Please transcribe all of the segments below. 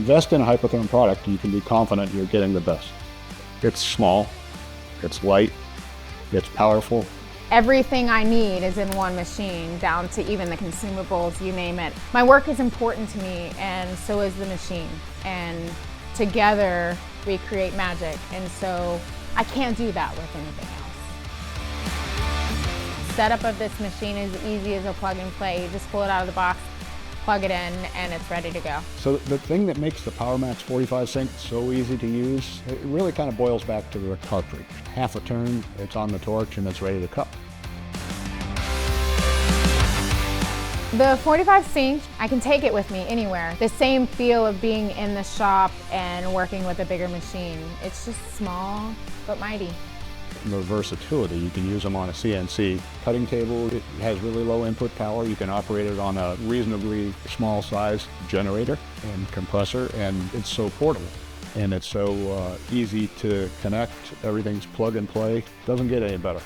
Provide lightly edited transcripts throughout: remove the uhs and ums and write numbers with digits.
invest in a Hypertherm product, you can be confident you're getting the best. It's small, it's light, it's powerful. Everything I need is in one machine, down to even the consumables, you name it. My work is important to me, and so is the machine. And together, we create magic. And so I can't do that with anything else. Setup of this machine is easy as a plug and play. You just pull it out of the box, plug it in, and it's ready to go. So the thing that makes the Powermax45 Sync so easy to use, it really kind of boils back to the cartridge. Half a turn, it's on the torch, and it's ready to cut. The 45 Sync, I can take it with me anywhere. The same feel of being in the shop and working with a bigger machine. It's just small, but mighty. The versatility, you can use them on a CNC cutting table. It has really low input power. You can operate it on a reasonably small size generator and compressor, and it's so portable. And it's so easy to connect. Everything's plug and play. Doesn't get any better.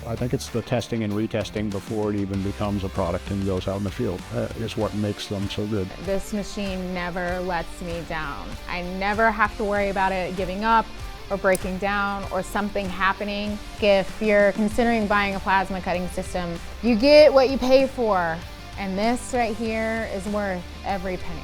I think it's the testing and retesting before it even becomes a product and goes out in the field. It's what makes them so good. This machine never lets me down. I never have to worry about it giving up or breaking down or something happening. If you're considering buying a plasma cutting system, you get what you pay for. And this right here is worth every penny.